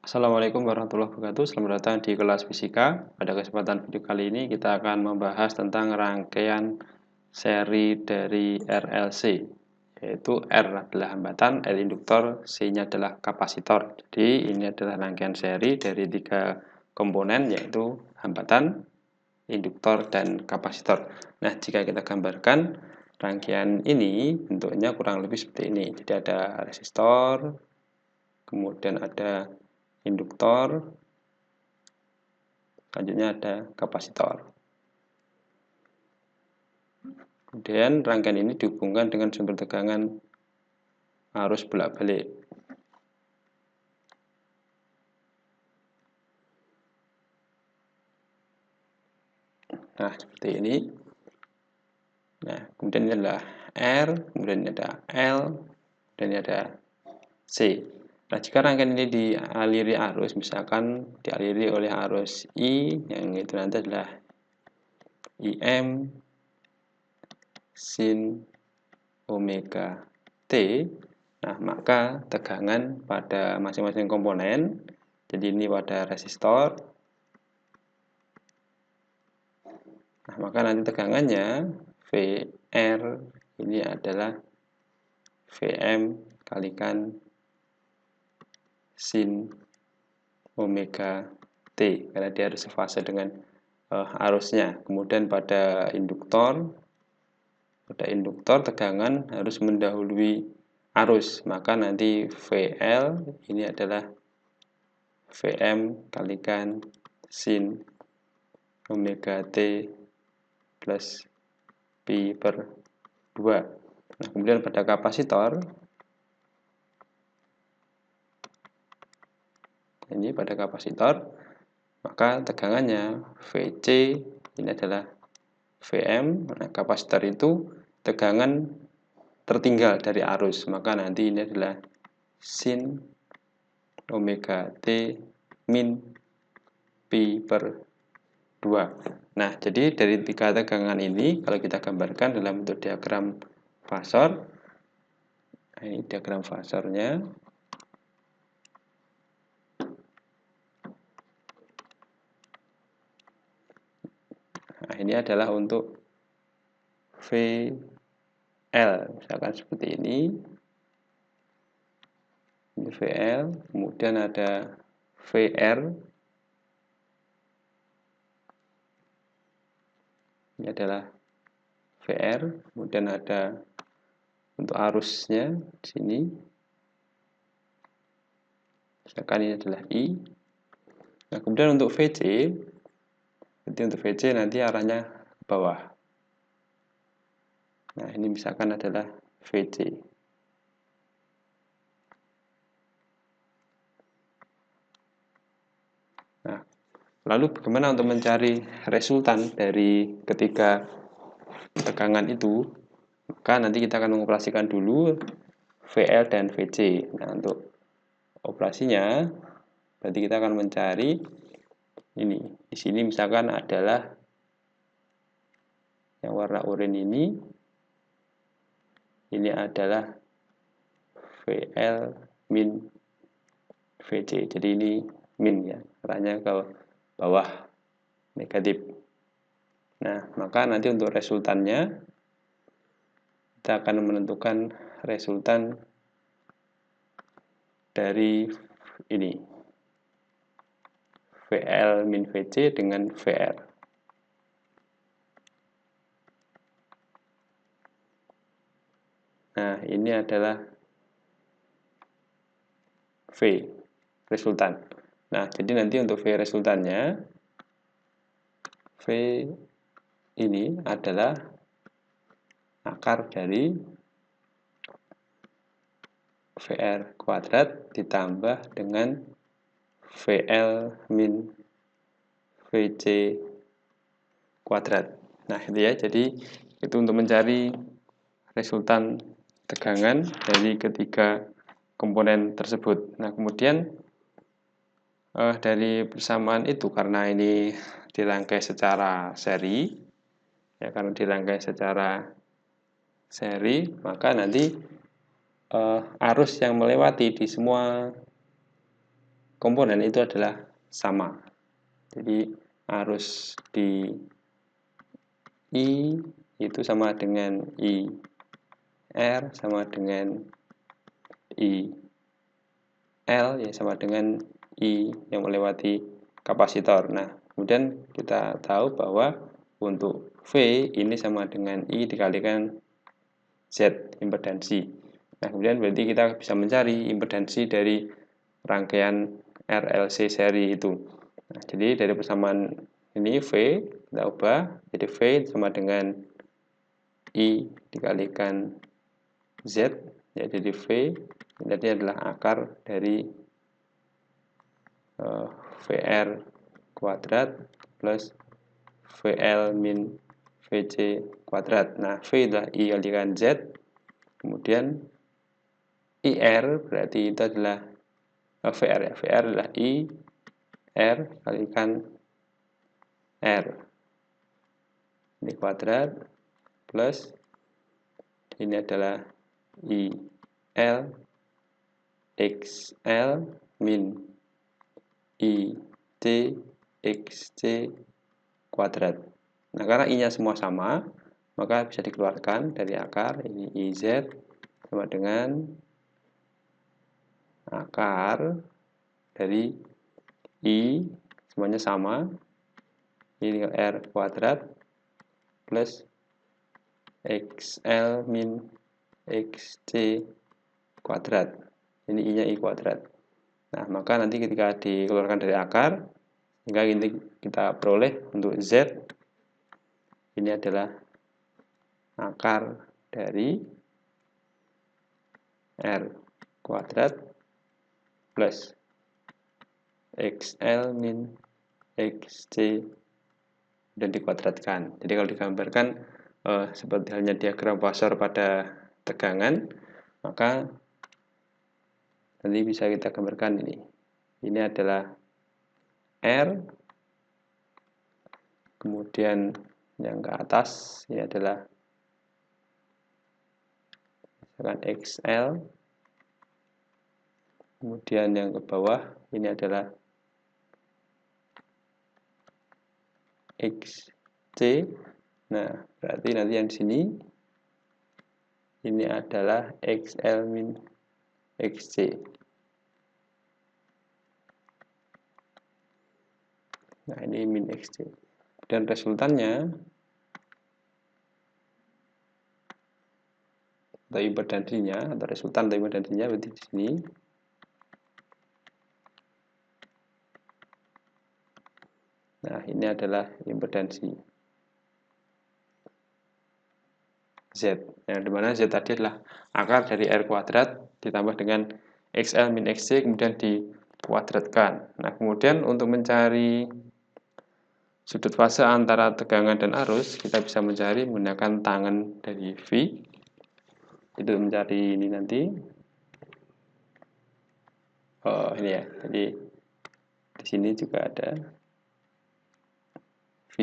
Assalamualaikum warahmatullahi wabarakatuh. Selamat datang di kelas fisika. Pada kesempatan video kali ini kita akan membahas tentang rangkaian seri dari RLC, yaitu R adalah hambatan, L induktor, C-nya adalah kapasitor. Jadi ini adalah rangkaian seri dari 3 komponen, yaitu hambatan, induktor, dan kapasitor. Nah, jika kita gambarkan rangkaian ini bentuknya kurang lebih seperti ini. Jadi ada resistor, kemudian ada induktor, selanjutnya ada kapasitor. Kemudian rangkaian ini dihubungkan dengan sumber tegangan arus bolak-balik. Nah, seperti ini. Nah, kemudian ini adalah R, kemudian ini ada L, dan ini ada C. Nah, jika rangkaian ini dialiri arus, misalkan dialiri oleh arus I, yang itu nanti adalah IM sin omega T, nah maka tegangan pada masing-masing komponen, jadi ini pada resistor, nah maka nanti tegangannya VR ini adalah Vm kalikan sin omega T, karena dia harus sefase dengan arusnya. Kemudian pada induktor tegangan harus mendahului arus, maka nanti VL ini adalah Vm kalikan sin omega T plus Pi per 2. Nah, kemudian pada kapasitor, ini pada kapasitor, maka tegangannya Vc ini adalah Vm. Nah, kapasitor itu tegangan tertinggal dari arus, maka nanti ini adalah sin omega T min Pi per 2. Nah, jadi dari 3 tegangan ini kalau kita gambarkan dalam bentuk diagram fasor, nah, ini diagram fasornya. Nah, ini adalah untuk VL, misalkan seperti ini. Ini VL, kemudian ada VR. Ini adalah VR, kemudian ada untuk arusnya di sini. Misalkan ini adalah I. Nah, kemudian untuk VC, jadi untuk VC nanti arahnya ke bawah. Nah, ini misalkan adalah VC. Nah, lalu bagaimana untuk mencari resultan dari ketiga tegangan itu? Maka nanti kita akan mengoperasikan dulu VL dan VC. Nah, untuk operasinya berarti kita akan mencari ini. Di sini misalkan adalah yang warna oranye ini adalah VL min VC. Jadi ini min ya, arahnya ke bawah negatif. Nah, maka nanti untuk resultannya kita akan menentukan resultan dari ini VL min VC dengan VR. Nah, ini adalah V resultan. Nah, jadi nanti untuk V resultannya, V ini adalah akar dari VR kuadrat ditambah dengan VL min VC kuadrat. Nah, itu ya, jadi itu untuk mencari resultan tegangan dari ketiga komponen tersebut. Nah, kemudian dari persamaan itu, karena ini dirangkai secara seri, ya, karena dirangkai secara seri, maka nanti arus yang melewati di semua komponen itu adalah sama. Jadi arus di I itu sama dengan I R sama dengan I L ya sama dengan I yang melewati kapasitor. Nah, kemudian kita tahu bahwa untuk V ini sama dengan I dikalikan Z impedansi. Nah, kemudian berarti kita bisa mencari impedansi dari rangkaian RLC seri itu. Nah, jadi dari persamaan ini V kita ubah jadi V sama dengan I dikalikan Z ya, jadi V ini adalah akar dari VR kuadrat plus VL min VC kuadrat. Nah, V adalah I kalikan Z, kemudian IR berarti itu adalah VR ya. VR adalah I R kalikan R. Ini kuadrat plus ini adalah I L XL min I T XC kuadrat. Nah, karena I-nya semua sama, maka bisa dikeluarkan dari akar. Ini IZ sama dengan akar dari I, semuanya sama. Ini R kuadrat plus XL min XC kuadrat. Ini I-nya I kuadrat. Nah, maka nanti ketika dikeluarkan dari akar, sehingga ini kita peroleh untuk Z, ini adalah akar dari R kuadrat plus XL min XC dan dikuadratkan. Jadi kalau digambarkan seperti halnya diagram Poisson pada tegangan, maka nanti bisa kita gambarkan ini. Ini adalah R, kemudian yang ke atas ini adalah misalkan XL, kemudian yang ke bawah ini adalah XC. Nah, berarti nanti yang di sini ini adalah XL min XC. Nah, ini min XC. Dan resultannya atau impedansinya atau resultan dari impedansinya berarti di sini. Nah, ini adalah impedansi Z. Yang dimana Z tadi adalah akar dari R kuadrat ditambah dengan XL min XC kemudian dikuadratkan. Nah, kemudian untuk mencari sudut fase antara tegangan dan arus, kita bisa mencari menggunakan tangan dari V. Itu mencari ini nanti. Oh, ini ya. Jadi di sini juga ada V.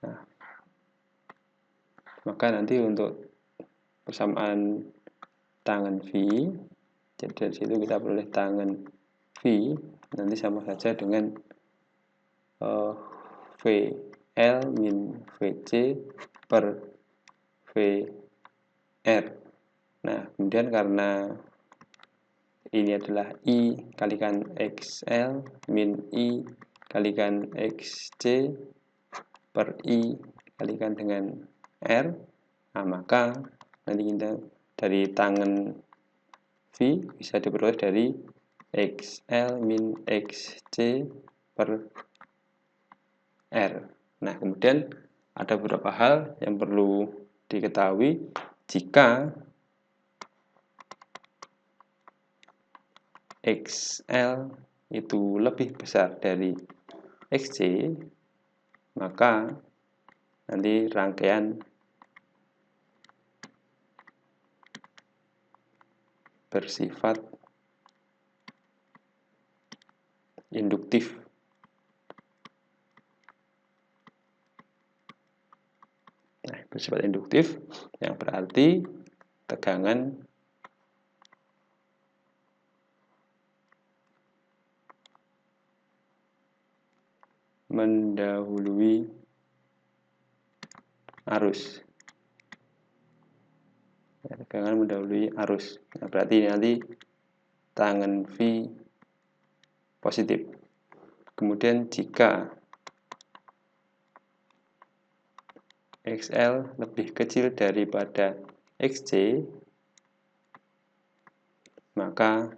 Nah, maka nanti untuk persamaan tangan V, jadi dari situ kita peroleh tangan V nanti sama saja dengan VL min VC per VR. Nah, kemudian karena ini adalah I kalikan XL min I kalikan XC per I kalikan dengan R, nah maka nanti kita dari tangan V bisa diperoleh dari XL min XC per R. Nah, kemudian ada beberapa hal yang perlu diketahui jika XL itu lebih besar dari XC, maka nanti rangkaian bersifat induktif. Nah, bersifat induktif yang berarti tegangan mendahului arus. Tegangan mendahului arus. Nah, berarti nanti tangen V positif. Kemudian jika XL lebih kecil daripada XC, maka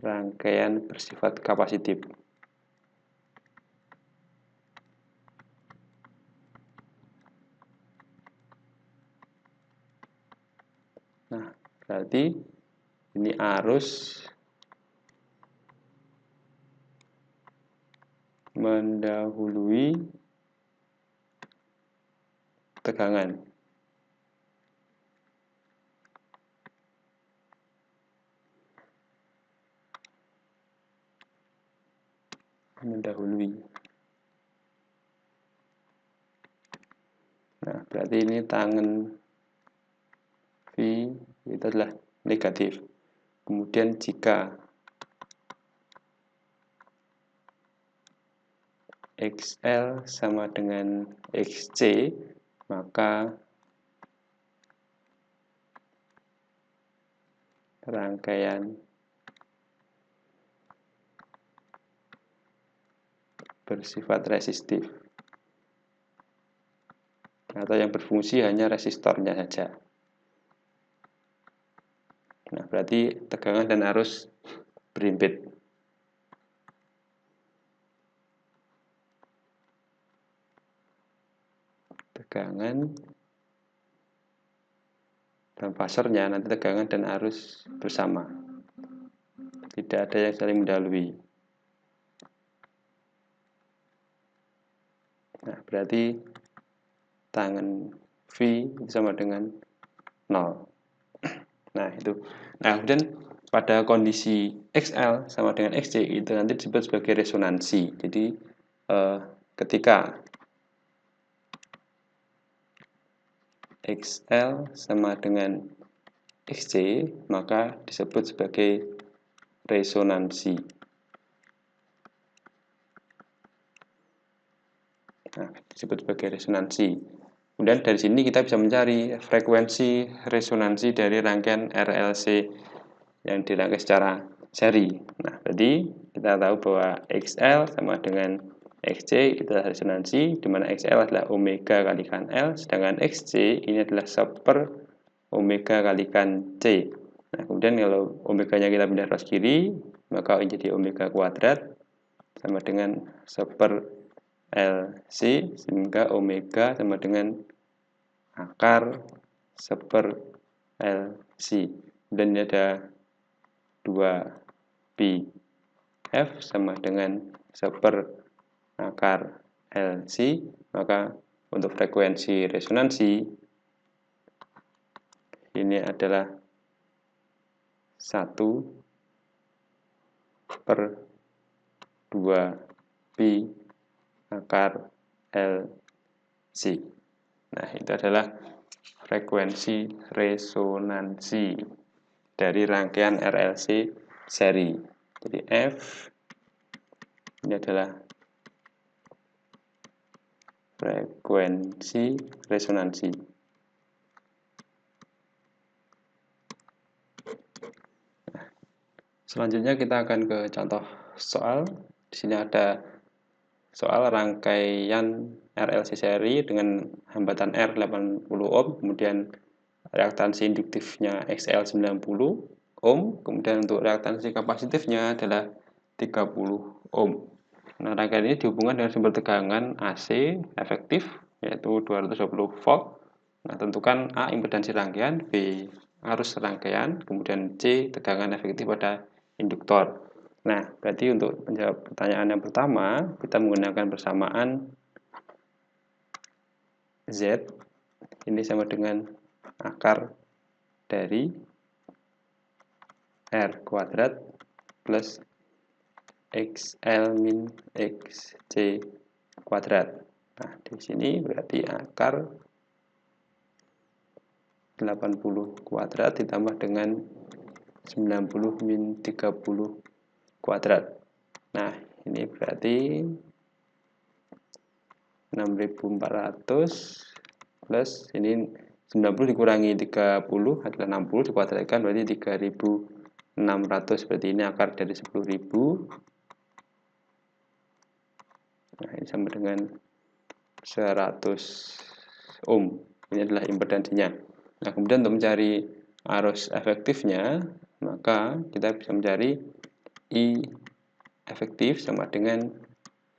rangkaian bersifat kapasitif. Nah, berarti ini arus mendahului tegangan. Mendahului. Nah, berarti ini tangen V itu adalah negatif. Kemudian jika XL sama dengan XC, maka rangkaian bersifat resistif, atau yang berfungsi hanya resistornya saja. Nah, berarti tegangan dan arus berimpit. Tegangan dan fasornya nanti tegangan dan arus bersama, tidak ada yang saling mendahului. Nah, berarti tangen V sama dengan 0. Nah, itu. Nah, kemudian pada kondisi XL sama dengan XC itu nanti disebut sebagai resonansi. Jadi ketika XL sama dengan XC, maka disebut sebagai resonansi. Nah, disebut sebagai resonansi. Kemudian dari sini kita bisa mencari frekuensi resonansi dari rangkaian RLC yang dirangkai secara seri. Nah, berarti kita tahu bahwa XL sama dengan XC itu adalah resonansi, di mana XL adalah omega kalikan L, sedangkan XC ini adalah 1/per omega kalikan C. Nah, kemudian kalau omeganya kita pindah ke kiri, maka menjadi omega kuadrat sama dengan 1/per LC, sehingga omega sama dengan akar 1/per LC. Dan ini ada 2pi F sama dengan 1/per akar LC, maka untuk frekuensi resonansi ini adalah 1/2pi akar LC. Nah, itu adalah frekuensi resonansi dari rangkaian RLC seri. Jadi F ini adalah frekuensi resonansi. Nah, selanjutnya kita akan ke contoh soal. Di sini ada soal rangkaian RLC seri dengan hambatan R 80 ohm, kemudian reaktansi induktifnya XL 90 ohm, kemudian untuk reaktansi kapasitifnya adalah 30 ohm. Nah, rangkaian ini dihubungkan dengan sumber tegangan AC efektif, yaitu 220 volt. Nah, tentukan A impedansi rangkaian, B arus rangkaian, kemudian C tegangan efektif pada induktor. Nah, berarti untuk menjawab pertanyaan yang pertama, kita menggunakan persamaan Z, ini sama dengan akar dari R kuadrat plus XL min XC kuadrat. Nah, di sini berarti akar 80 kuadrat ditambah dengan 90 min 30 kuadrat. Nah, ini berarti 6.400 plus ini 90 dikurangi 30 adalah 60 dikuadratkan berarti 3.600, berarti ini akar dari 10.000. Nah, ini sama dengan 100 ohm. Ini adalah impedansinya. Nah, kemudian untuk mencari arus efektifnya, maka kita bisa mencari I efektif sama dengan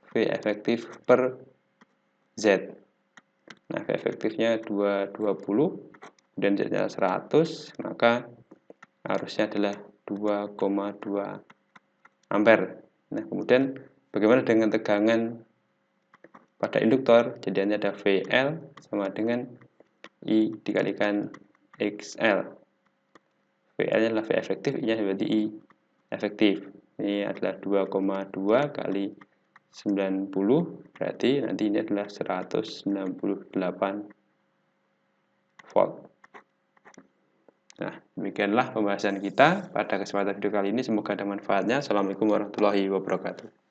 V efektif per Z. Nah, V efektifnya 220 dan Z-nya 100, maka arusnya adalah 2,2 ampere. Nah, kemudian bagaimana dengan tegangan pada induktor? Jadi ada VL sama dengan I dikalikan XL. VL adalah V efektif, I-nya berarti I efektif. Ini adalah 2,2 kali 90, berarti nanti ini adalah 198 volt. Nah, demikianlah pembahasan kita pada kesempatan video kali ini. Semoga ada manfaatnya. Assalamualaikum warahmatullahi wabarakatuh.